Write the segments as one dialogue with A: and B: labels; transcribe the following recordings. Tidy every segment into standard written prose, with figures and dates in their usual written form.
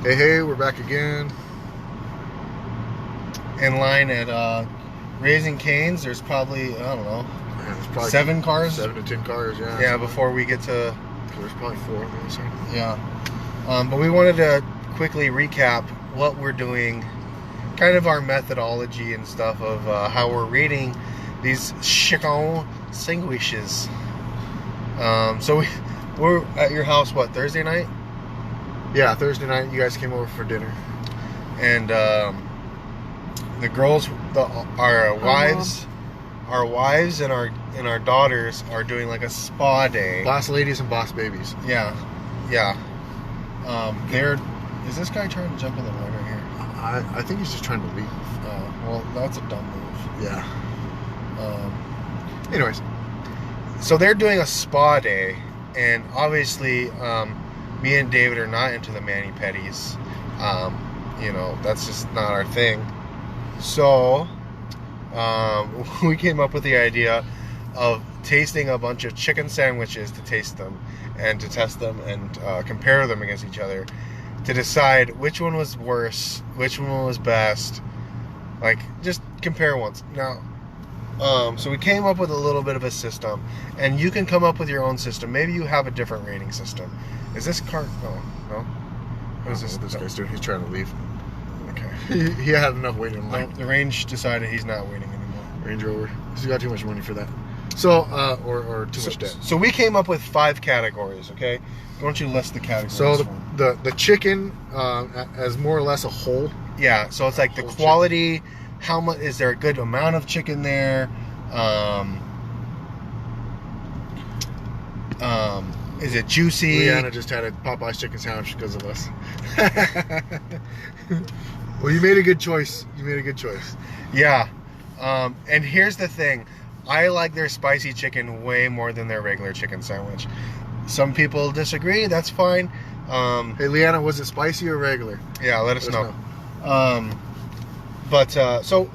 A: Hey, we're back again.
B: In line at Raising Cane's. There's probably, I don't know,
A: Man, there's probably
B: 7 cars.
A: 7 to 10 cars, yeah.
B: Yeah, before we get to.
A: There's probably 4 on the other side.
B: Yeah. But we wanted to quickly recap what we're doing, kind of our methodology and stuff of how we're reading these chicken sandwiches. So we're at your house, what, Thursday night?
A: Yeah, Thursday night, you guys came over for dinner.
B: And the girls, our wives and our daughters are doing like a spa day.
A: Boss ladies and boss babies.
B: Yeah. Is this guy trying to jump in the line right here?
A: I think he's just trying to leave.
B: Well, that's a dumb move.
A: Yeah. Anyways.
B: So they're doing a spa day, and obviously, me and David are not into the mani-pedis. That's just not our thing. So, we came up with the idea of tasting a bunch of chicken sandwiches to taste them and to test them and compare them against each other to decide which one was worse, which one was best. Like, just compare ones. Now, so we came up with a little bit of a system, and you can come up with your own system. Maybe you have a different rating system. Is this car? No. What is this?
A: This guy's doing? He's trying to leave.
B: Okay.
A: He had enough waiting in line.
B: The range decided he's not waiting anymore.
A: Range Rover. He's got too much money for that. So, or too much debt.
B: So we came up with 5 categories. Okay. Why don't you list the categories?
A: So the chicken as more or less a whole.
B: Yeah. So it's like the quality. Chicken. How much is there a good amount of chicken there? Is it juicy?
A: Leanna just had a Popeye's chicken sandwich because of us. Well, you made a good choice.
B: Yeah. And here's the thing. I like their spicy chicken way more than their regular chicken sandwich. Some people disagree. That's fine.
A: Hey, Leanna, was it spicy or regular?
B: Yeah, let us know. So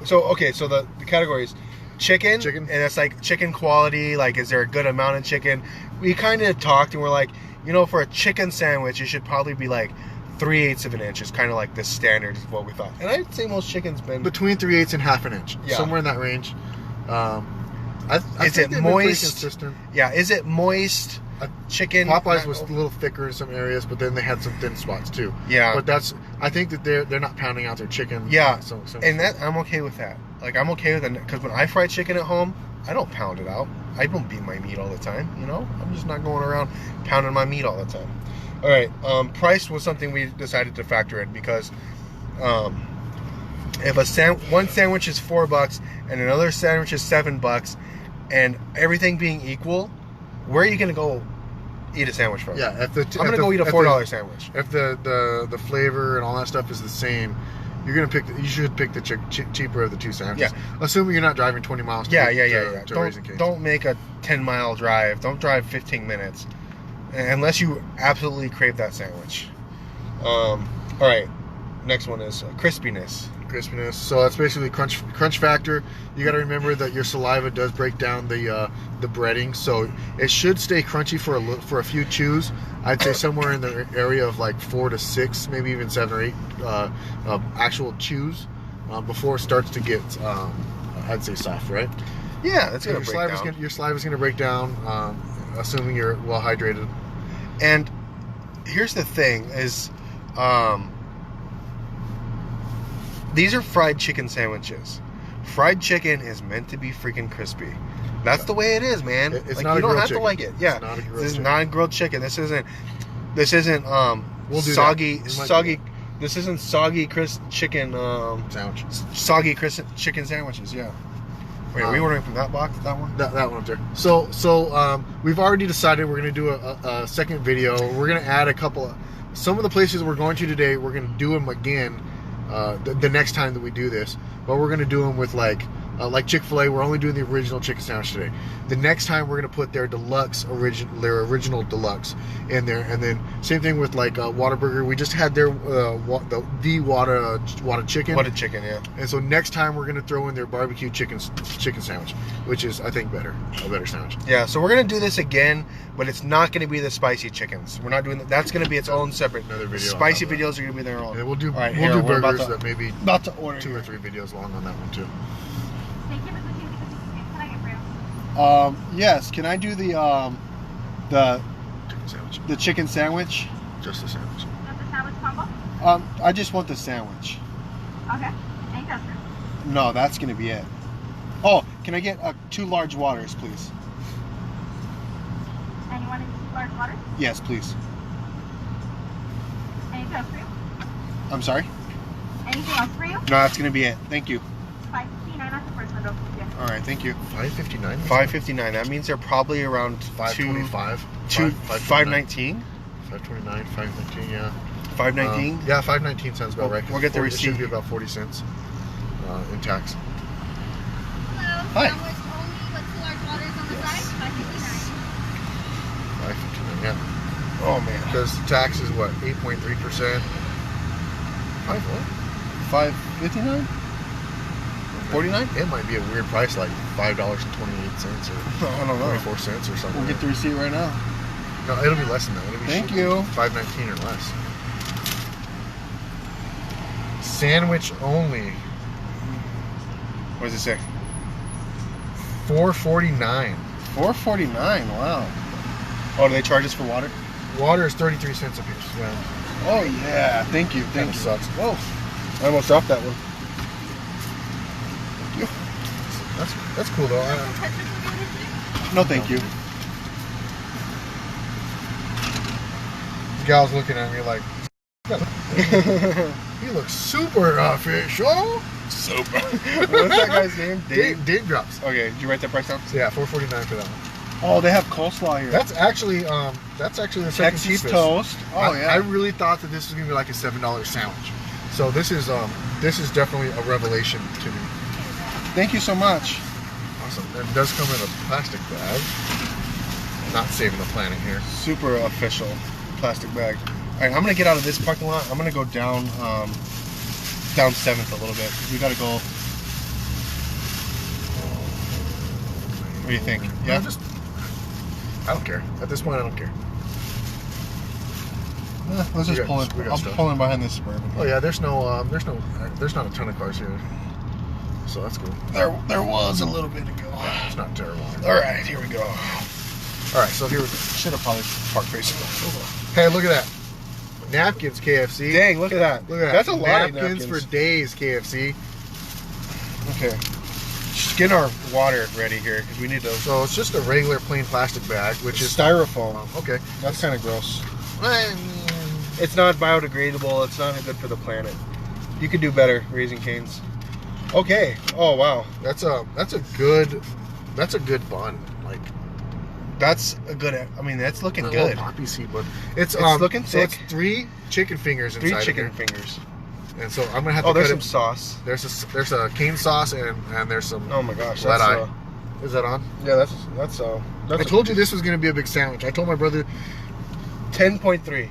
B: the categories: chicken, and it's like chicken quality. Like, is there a good amount of chicken? We kind of talked, and we're like, for a chicken sandwich, it should probably be like 3/8 of an inch. Is kind of like the standard of what we thought. And I'd say most chickens been
A: between 3/8 and half an inch, somewhere in that range. I think they've been pretty consistent.
B: Yeah, is it moist? Chicken.
A: Popeyes was a little thicker in some areas, but then they had some thin spots too.
B: Yeah,
A: but I think that they're not pounding out their chicken.
B: Yeah, and that I'm okay with that. Like, I'm okay with it because when I fry chicken at home, I don't pound it out. I don't beat my meat all the time. I'm just not going around pounding my meat all the time. All right, price was something we decided to factor in because if one sandwich is $4 and another sandwich is $7, and everything being equal, where are you going to go eat a sandwich from?
A: Yeah,
B: I'm going to go eat a $4 sandwich.
A: If the flavor and all that stuff is the same, you should pick the cheaper of the 2 sandwiches. Yeah. Assuming you're not driving 20 miles to Raising Cane's.
B: Don't make a 10-mile drive. Don't drive 15 minutes unless you absolutely crave that sandwich. All right, next one is crispiness.
A: So that's basically crunch factor. You got to remember that your saliva does break down the breading, so it should stay crunchy for a few chews. I'd say somewhere in the area of like 4 to 6, maybe even 7 or 8 actual chews before it starts to get I'd say soft, right?
B: Yeah, that's gonna break down.
A: Your saliva's gonna break down, assuming you're well hydrated.
B: And here's the thing: is these are fried chicken sandwiches. Fried chicken is meant to be freaking crispy. That's the way it is, man.
A: It's
B: like,
A: not
B: you don't have
A: chicken.
B: to like it. Yeah, this is not a grilled chicken. This isn't soggy. This isn't soggy chicken
A: sandwich.
B: Soggy chicken sandwiches. Yeah. Wait, are we ordering from that box? That one?
A: That one up there. So we've already decided we're gonna do a second video. We're gonna add some of the places we're going to today. We're gonna do them again the next time that we do this, but we're gonna do them with like like Chick-fil-A, we're only doing the original chicken sandwich today. The next time we're gonna put their original deluxe in there, and then same thing with like Whataburger. We just had their the Whata chicken.
B: What a chicken, yeah.
A: And so next time we're gonna throw in their barbecue chicken sandwich, which is I think a better sandwich.
B: Yeah, so we're gonna do this again, but it's not gonna be the spicy chickens. We're not doing that. That's gonna be its own separate.
A: Another video.
B: Spicy videos are gonna be their own.
A: And we'll do
B: All right,
A: we'll
B: here,
A: do
B: we're about
A: burgers
B: to-
A: that maybe
B: About to order
A: 2 or 3 videos long on that one too.
C: Yes. Can I do the
A: Chicken sandwich.
C: chicken sandwich?
A: Just the sandwich.
D: The sandwich combo?
C: I just want the sandwich.
D: Okay. Any toasters?
C: No, that's gonna be it. Oh, can I get 2 large waters, please?
D: And you want to do large waters?
C: Yes, please.
D: Any toast for you?
C: I'm sorry.
D: Anything else for you?
C: No, that's gonna be it. Thank you.
D: $5.59 at the first window. Yeah.
C: All right, thank you.
A: $5.59.
B: $5.59. That means they're probably around
A: $5.25.
B: $5.19.
A: $5.29. $5.19. Yeah.
B: $5.19.
A: Yeah, $5.19 sounds about
B: We'll-
A: right.
B: we'll get the
A: It should
B: receipt.
A: be about 40 cents in tax.
D: Hello.
C: Hi.
D: Sandwich only with 2 large waters on the side. $5.59.
A: $5.59. Yeah.
B: Oh man.
A: Because tax is what 8.3%. 5 what?
C: 5.59. 49.
A: It might be a weird price, like $5.28 or
B: I don't know.
A: 24 cents or something.
C: We'll get the receipt right now.
A: No, it'll be less than that. It'll be
C: Thank you.
A: $5.19 or less. Sandwich only.
B: What does it say?
A: $4.49.
C: $4.49. Wow.
B: Oh, do they charge us for water?
A: Water is 33 cents a piece. Yeah.
C: Oh yeah. Thank you.
A: Kind
C: Thank
A: of
C: you.
A: sucks.
B: Whoa. I almost dropped that one.
A: That's cool though.
C: No, thank you.
A: The gal's looking at me like, he looks super official.
B: Super. What's that guy's name?
A: Dave drops.
B: Okay, did you write that price down?
A: So yeah, $4.49 for that one.
C: Oh, they have coleslaw here.
A: That's actually the second
C: Texas
A: cheapest.
C: toast. Oh
A: I
C: yeah.
A: really thought that this was gonna be like a $7 sandwich. So this is definitely a revelation to me.
C: Thank you so much.
A: Awesome. It does come in a plastic bag. Not saving the planet here.
B: Super official plastic bag. All right, I'm gonna get out of this parking lot. I'm gonna go down 7th a little bit. We gotta go. What do you think? Yeah.
A: I don't care. At this point, I don't care.
C: Let's
A: We
C: just
A: got-
C: pull in.
A: we got
C: I'm
A: stuff.
C: pulling behind this Suburban.
A: Oh yeah, there's not a ton of cars here, so that's cool.
C: There was a little bit ago.
A: It's not terrible.
B: All right, here we go.
A: All right, so here we go.
B: Should have probably parked facing.
A: Hey, look at that. Napkins, KFC.
B: Dang, look at that.
A: Look at that.
B: That's a lot
A: napkins
B: of napkins
A: for days, KFC.
B: Okay. Just get our water ready here because we need to.
A: So it's just a regular plain plastic bag, which is
B: styrofoam.
A: okay.
B: That's kind of gross. It's not biodegradable. It's not good for the planet. You could do better, Raising Cane's. Okay. Oh wow.
A: That's a good bun. Like
B: That's a good. I mean, that's looking
A: a
B: good.
A: little poppy seed bun. It's
B: looking
A: so it's
B: thick.
A: 3 chicken fingers inside.
B: 3
A: of
B: chicken
A: here.
B: fingers.
A: And so I'm gonna have to
B: Oh, there's
A: cut
B: some
A: it.
B: sauce.
A: There's a cane sauce and there's some
B: Oh my gosh.
A: red
B: That's,
A: eye. Is that on?
B: yeah, that's.
A: I told you this was gonna be a big sandwich. I told my brother
B: 10.3.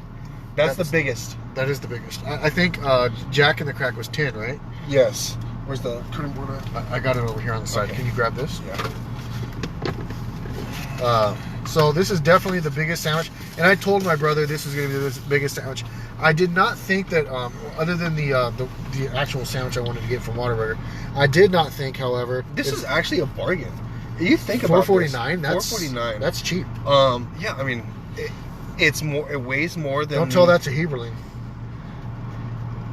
B: That's the
A: That's-
B: biggest.
A: that is the biggest. I think Jack in the Crack was 10, right?
B: Yes. Where's the cutting board at?
A: I got it over here on the side.
B: Okay.
A: Can you grab this?
B: Yeah.
A: So this is definitely the biggest sandwich, and I told my brother this was going to be the biggest sandwich. I did not think that, other than the actual sandwich I wanted to get from Whataburger, I did not think, however,
B: This is actually a bargain. You think about
A: $4.49.
B: this.
A: That's
B: $4.49.
A: That's cheap.
B: Yeah. I mean, it's more. It weighs more than.
A: Don't tell that to Heberling.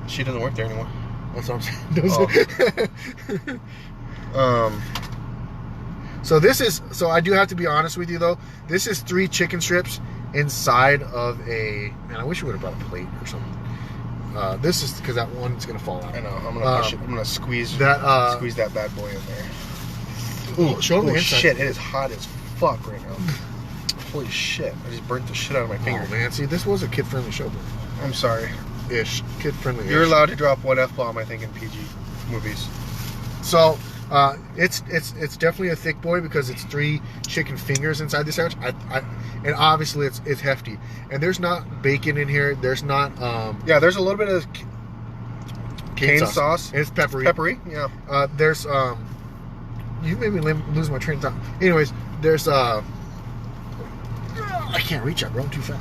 B: She doesn't work there anymore.
A: That's what I'm saying.
B: Oh.
A: So this is. So I do have to be honest with you though. This is 3 chicken strips inside of a. Man, I wish you would have brought a plate or something. This is because that one's gonna fall out.
B: I know. I'm gonna push it. I'm gonna squeeze
A: that,
B: squeeze that bad boy in there.
A: Ooh, show them the
B: Holy
A: inside.
B: shit! It is hot as fuck right now. Holy shit! I just burnt the shit out of my finger.
A: Oh man, see, this was a kid-friendly show,
B: I'm sorry.
A: ish, kid-friendly.
B: You're allowed to drop one F-bomb, I think, in PG movies.
A: So It's definitely a thick boy because it's 3 chicken fingers inside the sandwich. And obviously it's hefty. And there's not bacon in here. There's not
B: Yeah, there's a little bit of cane sauce.
A: It's peppery.
B: Peppery, yeah.
A: There's you made me lose my train of thought. Anyways, there's I can't reach that, bro. I'm too fat.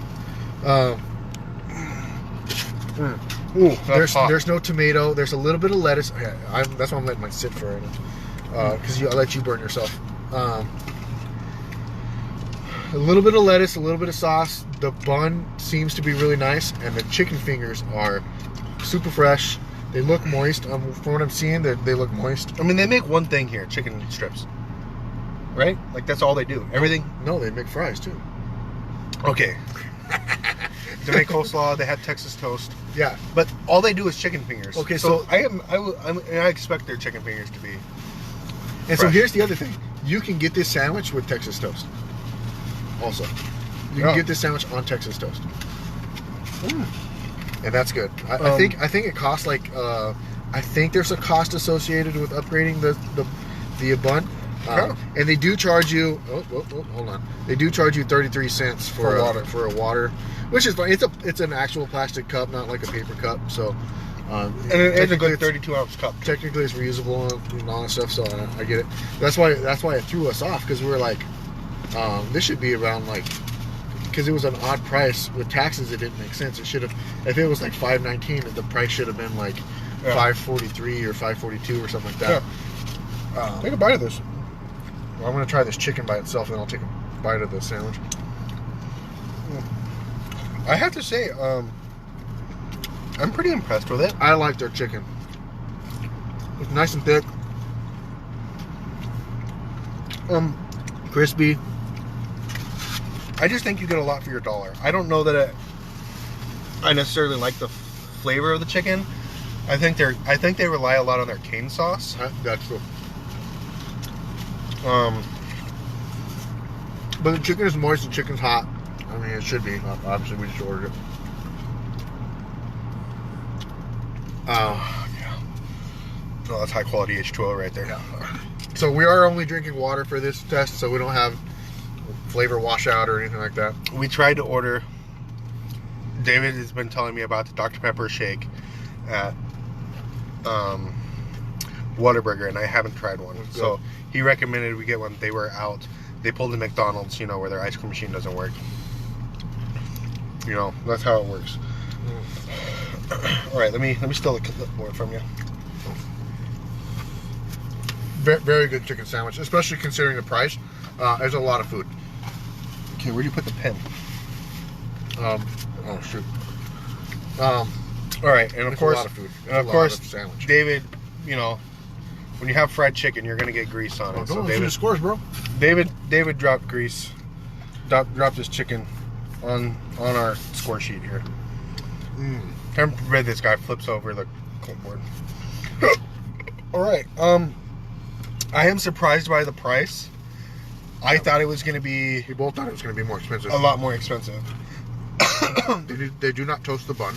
B: Ooh, that's hot.
A: There's no tomato. There's a little bit of lettuce. That's why I'm letting mine sit for right now. Because I let you burn yourself. A little bit of lettuce, a little bit of sauce. The bun seems to be really nice, and the chicken fingers are super fresh. They look moist. From what I'm seeing, they look moist.
B: I mean, they make one thing here: chicken strips. Right? Like that's all they do. Everything.
A: No, they make fries too.
B: Okay. They make coleslaw. They have Texas toast.
A: Yeah.
B: But all they do is chicken fingers.
A: Okay,
B: so I expect their chicken fingers to be.
A: And so
B: fresh.
A: here's the other thing: you can get this sandwich with Texas toast. Also, you can get this sandwich on Texas toast, and that's good. I think it costs like I think there's a cost associated with upgrading the bun. And they do charge you. Hold on. They do charge you 33 cents for a water, which is fine. It's an actual plastic cup, not like a paper cup. So,
B: and it's a good 32-ounce cup.
A: Technically, it's reusable and all that stuff. So I get it. That's why it threw us off because we were like, this should be around like, because it was an odd price with taxes. It didn't make sense. It should have, if it was like $5.19, the price should have been like $5.43 or $5.42 or something like that.
B: Yeah. Take a bite of this.
A: Well, I'm going to try this chicken by itself, and then I'll take a bite of the sandwich.
B: I have to say, I'm pretty impressed with it.
A: I like their chicken. It's nice and thick. Crispy.
B: I just think you get a lot for your dollar. I don't know that I necessarily like the flavor of the chicken. I think they rely a lot on their cane sauce.
A: That's true. But the chicken is moist, the chicken's hot. I mean, it should be. Obviously, we just ordered it.
B: Yeah. Oh, that's high quality H2O right there.
A: Yeah. So we are only drinking water for this test, so we don't have flavor washout or anything like that.
B: We tried to order. David has been telling me about the Dr. Pepper shake at Whataburger, and I haven't tried one. So he recommended we get one. They were out. They pulled the McDonald's, where their ice cream machine doesn't work. That's how it works. All right, let me steal the clipboard from you.
A: Very good chicken sandwich, especially considering the price. It's a lot of food.
B: Okay, where do you put the pen?
A: Oh shoot.
B: All right, and of course,
A: a lot of food.
B: And of course,
A: sandwich.
B: David, when you have fried chicken, you're gonna get grease on it.
A: So David scores, bro.
B: David dropped grease, dropped his chicken on our score sheet here. I read this guy flips over the clipboard. All right, I am surprised by the price. I thought it was going to be...
A: We both thought it was going to be more expensive.
B: A lot more expensive.
A: They do not toast the bun.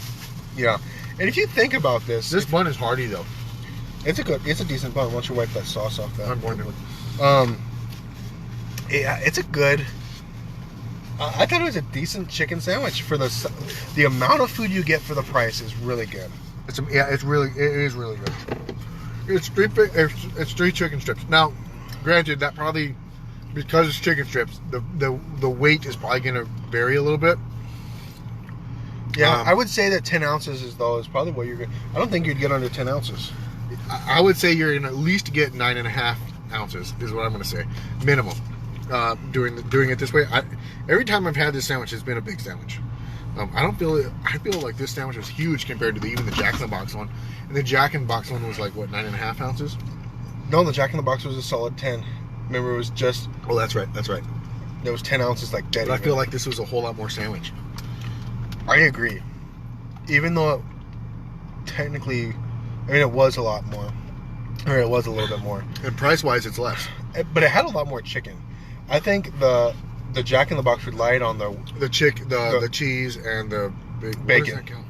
B: Yeah. And if you think about this...
A: This bun is hearty, though.
B: It's a decent bun. Why don't you wipe that sauce off that?
A: I'm going to.
B: Yeah, it's a good... I thought it was a decent chicken sandwich for the amount of food you get for the price is really good.
A: It is really good. It's 3 chicken strips. Now, granted, that probably... Because it's chicken strips, the weight is probably going to vary a little bit.
B: Yeah, I would say that 10 ounces is probably what you're going to... I don't think you'd get under 10 ounces.
A: I would say you're going to at least get 9.5 ounces, is what I'm going to say. Minimum. Doing it this way. Every time I've had this sandwich, it's been a big sandwich. I feel like this sandwich was huge compared to even the Jack in the Box one. And the Jack in the Box one was like, what, 9.5 ounces?
B: No, the Jack in the Box was a solid 10. Remember, it was just...
A: Oh, that's right.
B: There was 10 ounces like dead.
A: But I feel like this was a whole lot more sandwich.
B: I agree. Even though technically, it was a lot more. Or it was a little bit more.
A: And price-wise, it's less.
B: But it had a lot more chicken. I think the Jack in the Box relied on the
A: cheese and the
B: bacon.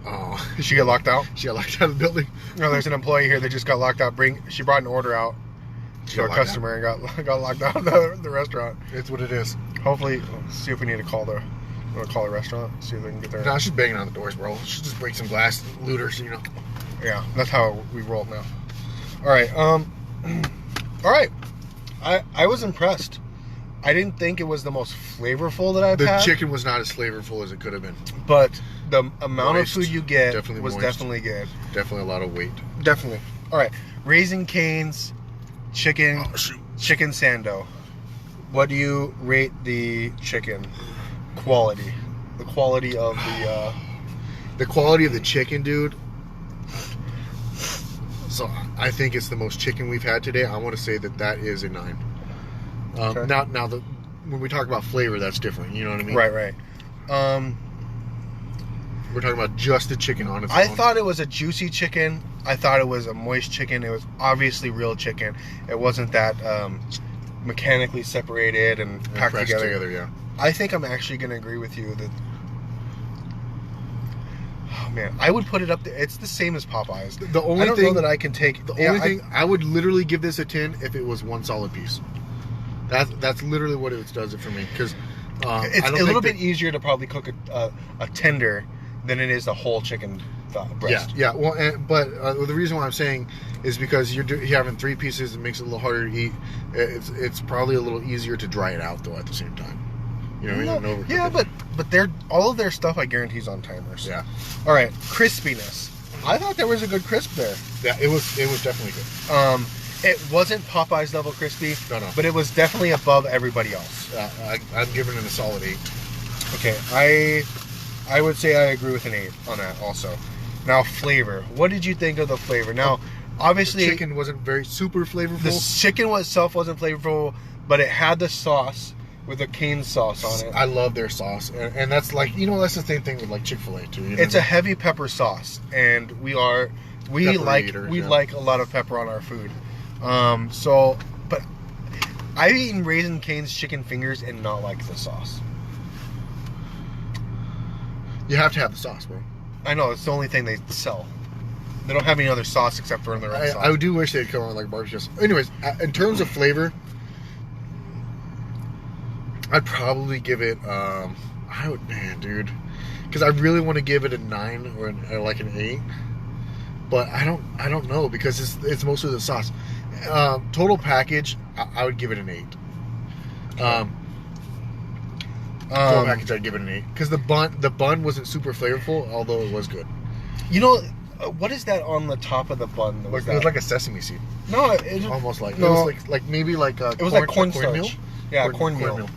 A: Oh,
B: Did she get locked out?
A: she got locked out of the building.
B: No, there's an employee here that just got locked out. She brought an order out
A: She
B: to
A: got
B: a
A: locked out?
B: customer and got locked out of the restaurant.
A: It's what it is.
B: Hopefully, see if we need to call the restaurant, see if they can get there.
A: No, she's banging on the doors, bro. She just break some glass, looters, you know.
B: Yeah, that's how we roll now. All right, all right. I was impressed. I didn't think it was the most flavorful that I've
A: The
B: had.
A: chicken was not as flavorful as it could have been.
B: But the amount
A: Moist.
B: of food you get
A: Definitely
B: was
A: moist.
B: definitely good.
A: Definitely a lot of weight.
B: Definitely. All right, Raising Cane's chicken
A: Oh, shoot.
B: chicken sando. What do you rate the chicken quality? The quality of the
A: The quality of the chicken, dude. So I think it's the most chicken we've had today. I want to say that is a 9.
B: Okay.
A: Now when we talk about flavor, that's different. You know what I mean?
B: right.
A: We're talking about just the chicken on its
B: I
A: own.
B: thought it was a juicy chicken. I thought it was a moist chicken. It was obviously real chicken. It wasn't that mechanically separated and packed
A: pressed
B: together.
A: yeah.
B: I think I'm actually going to agree with you that. Oh man, I would put it up there. It's the same as Popeyes.
A: The only
B: I don't
A: thing
B: know that I can take.
A: The only thing I would literally give this a 10 if it was one solid piece. That's literally what it does it for me because
B: It's a little bit easier to probably cook a tender than it is the whole chicken breast.
A: Yeah. Well, but the reason why I'm saying is because you're having 3 pieces. It makes it a little harder to eat. It's probably a little easier to dry it out though at the same time. You know what I mean?
B: Yeah, but all of their stuff I guarantee is on timers.
A: Yeah.
B: All right, crispiness. I thought there was a good crisp there.
A: Yeah, it was definitely good.
B: It wasn't Popeyes level crispy.
A: No.
B: But it was definitely above everybody else.
A: I'm giving it a solid 8.
B: Okay, I would say I agree with an 8 on that also. Now flavor. What did you think of the flavor? Now, obviously,
A: The chicken wasn't very super flavorful.
B: the chicken itself wasn't flavorful, but it had the sauce with the cane sauce on it.
A: I love their sauce, and that's like that's the same thing with like Chick-fil-A too. You know
B: It's a heavy pepper sauce, and we
A: Pepper
B: like
A: eaters,
B: we
A: yeah.
B: like a lot of pepper on our food. But I've eaten Raising Cane's chicken fingers and not like the sauce.
A: You have to have the sauce, bro.
B: I know it's the only thing they sell. They don't have any other sauce except for in their own sauce.
A: I do wish they'd come on like barbecue sauce. Anyways, in terms of flavor, I'd probably give it. Dude, because I really want to give it a 9 or like an 8, but I don't know because it's mostly the sauce. Total package, I would give it an 8. Total package, I'd give it an 8 because the bun wasn't super flavorful, although it was good.
B: What is that on the top of the bun?
A: It was like a sesame seed,
B: no, it
A: almost like
B: no.
A: it was like maybe like a
B: It was like cornstarch.
A: cornmeal.
B: Yeah, cornmeal.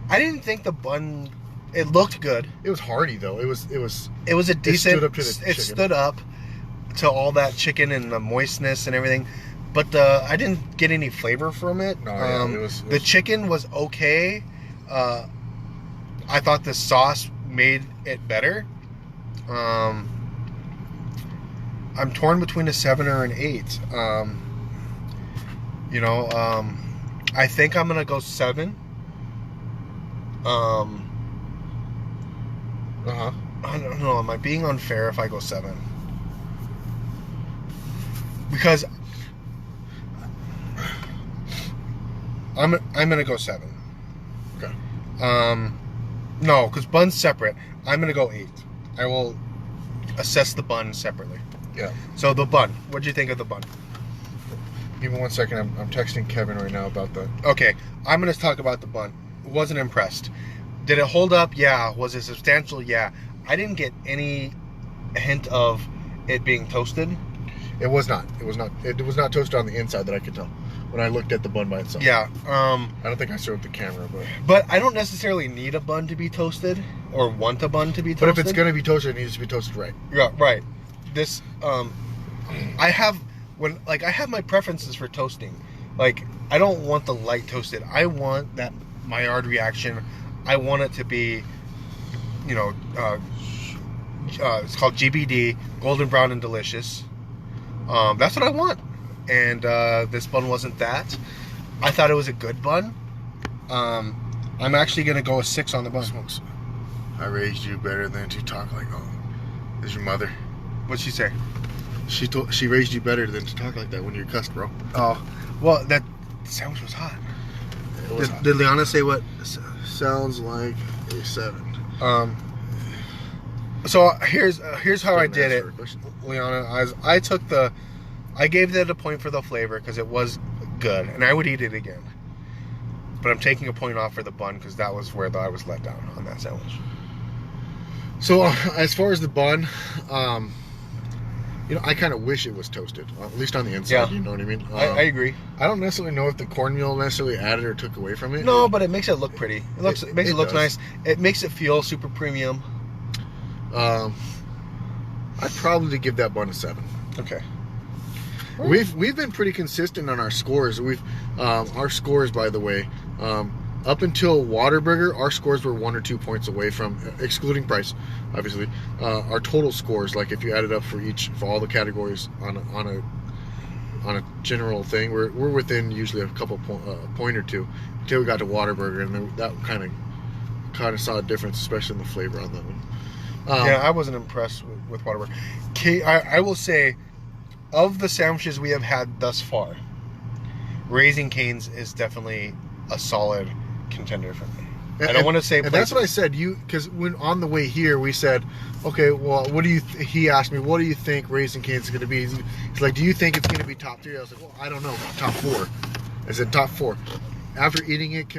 B: I didn't think the bun. It looked good.
A: It was hearty though. It was
B: A decent.
A: stood up to the
B: It
A: chicken.
B: stood up to all that chicken and the moistness and everything, but I didn't get any flavor from it.
A: No, yeah, it was-
B: the chicken was okay. I thought the sauce made it better. I'm torn between a 7 or an 8. I think I'm gonna go 7. I don't know. Am I being unfair if I go 7? Because I'm gonna go 7.
A: Okay.
B: No, because bun's separate. I'm gonna go 8. I will assess the bun separately.
A: Yeah.
B: So the bun. What do you think of the bun?
A: Give me 1 second. I'm texting Kevin right now about that.
B: Okay, I'm gonna talk about the bun. Wasn't impressed. Did it hold up? Yeah. Was it substantial? Yeah. I didn't get any hint of it being toasted.
A: It was not. It was not. It was not toasted on the inside that I could tell when I looked at the bun by itself.
B: Yeah.
A: I don't think I showed the camera,
B: But I don't necessarily need a bun to be toasted or want a bun to be toasted.
A: but if it's gonna be toasted, it needs to be toasted right.
B: Yeah, right. This I have my preferences for toasting. Like, I don't want the light toasted. I want that Maillard reaction. I want it to be, it's called GBD, golden brown and delicious. That's what I want. And this bun wasn't that. I thought it was a good bun. I'm actually gonna go a 6 on the bun.
A: Smokes. I raised you better than to talk like is your mother.
B: What'd she say?
A: She raised you better than to talk like that when you're cussed, bro.
B: Oh, well, that sandwich was hot.
A: It was
C: Did Liana say what?
A: sounds like a 7.
B: So here's how I did it,
A: Answer a question.
B: Liana. I gave that a point for the flavor because it was good, and I would eat it again. But I'm taking a point off for the bun because that was where I was let down on that sandwich.
A: So as far as the bun, I kind of wish it was toasted, at least on the inside.
B: Yeah.
A: You know what I mean?
B: I agree.
A: I don't necessarily know if the cornmeal necessarily added or took away from it.
B: No, but it makes it look pretty. It makes it look
A: does.
B: nice. It makes it feel super premium.
A: I'd probably give that bun a 7.
B: Okay.
A: We've been pretty consistent on our scores. Our scores, by the way, up until Whataburger, our scores were 1 or 2 points away from, excluding price, obviously, our total scores. Like if you added up for all the categories on a general thing, we're within usually a couple point or two until we got to Whataburger, and then that kind of saw a difference, especially in the flavor on that one.
B: Yeah, I wasn't impressed with Whataburger. I will say, of the sandwiches we have had thus far, Raising Cane's is definitely a solid contender for me. I don't want to say
A: and that's what I said. Because when on the way here we said, okay, well, what do you? He asked me, what do you think Raising Cane's is going to be? He's like, do you think it's going to be top 3? I was like, well, I don't know, top 4. I said top 4. After eating it,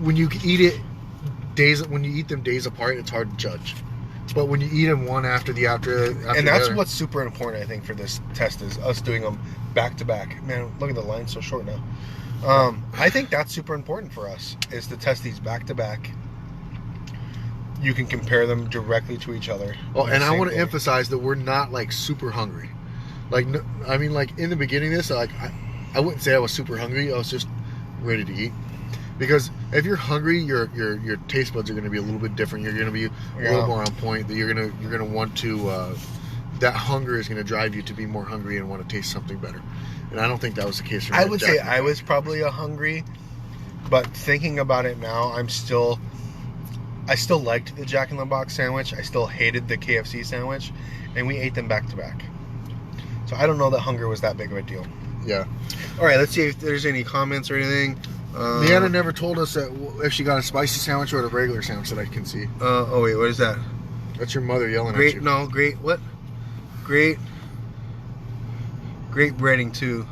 A: when you eat it when you eat them days apart, it's hard to judge. But when you eat them one after the other,
B: and that's what's super important, I think, for this test is us doing them back to back. Man, look at the line so short now. I think that's super important for us is to test these back to back. You can compare them directly to each other.
A: Oh, and I want to emphasize that we're not like super hungry. Like, I mean, like in the beginning of this, like I wouldn't say I was super hungry. I was just ready to eat. Because if you're hungry, your taste buds are going to be a little bit different. You're going to be a little more on point. That you're gonna want to. That hunger is going to drive you to be more hungry and want to taste something better. And I don't think that was the case for me.
B: I would say I was probably a hungry, but thinking about it now, I still liked the Jack in the Box sandwich. I still hated the KFC sandwich, and we ate them back to back. So I don't know that hunger was that big of a deal.
A: Yeah.
C: All right, let's see if there's any comments or anything.
A: Leanna never told us that if she got a spicy sandwich or a regular sandwich that I can see.
C: Oh wait, what is that?
A: That's your mother yelling
C: Great,
A: at you.
C: no, great. What? Great breading too.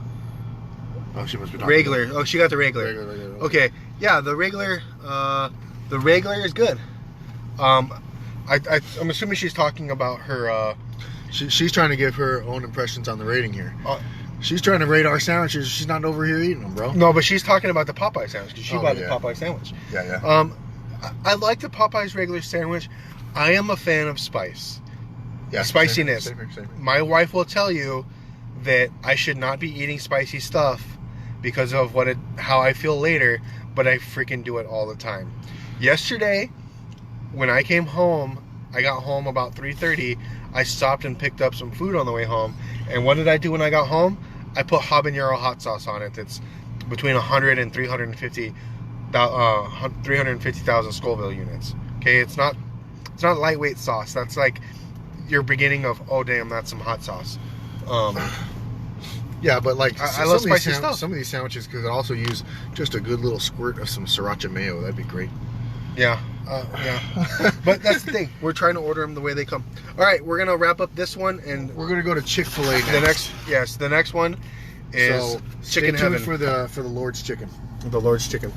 A: Oh, she must be talking
C: Regular.
A: about
C: Oh, she got the regular.
A: regular.
C: Okay, yeah, the regular is good.
B: I'm assuming she's talking about her.
A: She's trying to give her own impressions on the rating here.
B: Uh,
A: She's trying to rate our sandwiches. She's not over here eating them, bro.
B: No, but she's talking about the Popeye sandwich because she
A: Oh,
B: bought
A: yeah.
B: the Popeye sandwich.
A: Yeah.
B: I like the Popeye's regular sandwich. I am a fan of spice.
A: Yeah.
B: Spiciness.
A: Same here.
B: My wife will tell you that I should not be eating spicy stuff because of how I feel later, but I freaking do it all the time. Yesterday, when I came home, I got home about 3:30. I stopped and picked up some food on the way home. And what did I do when I got home? I put habanero hot sauce on it. That's between 100 and 350,000 Scoville units. Okay, it's not lightweight sauce. That's like your beginning of, oh damn, that's some hot sauce.
A: Yeah, but like
B: I love spicy stuff.
A: Some of these sandwiches could also use just a good little squirt of some sriracha mayo. That'd be great.
B: Yeah. But that's the thing.
C: We're trying to order them the way they come. All right, we're gonna wrap up this one, and
A: We're gonna go to Chick-fil-A next.
B: The next one is
A: So
B: Chicken
A: stay tuned
B: Heaven.
A: for the Lord's Chicken.
B: The Lord's Chicken.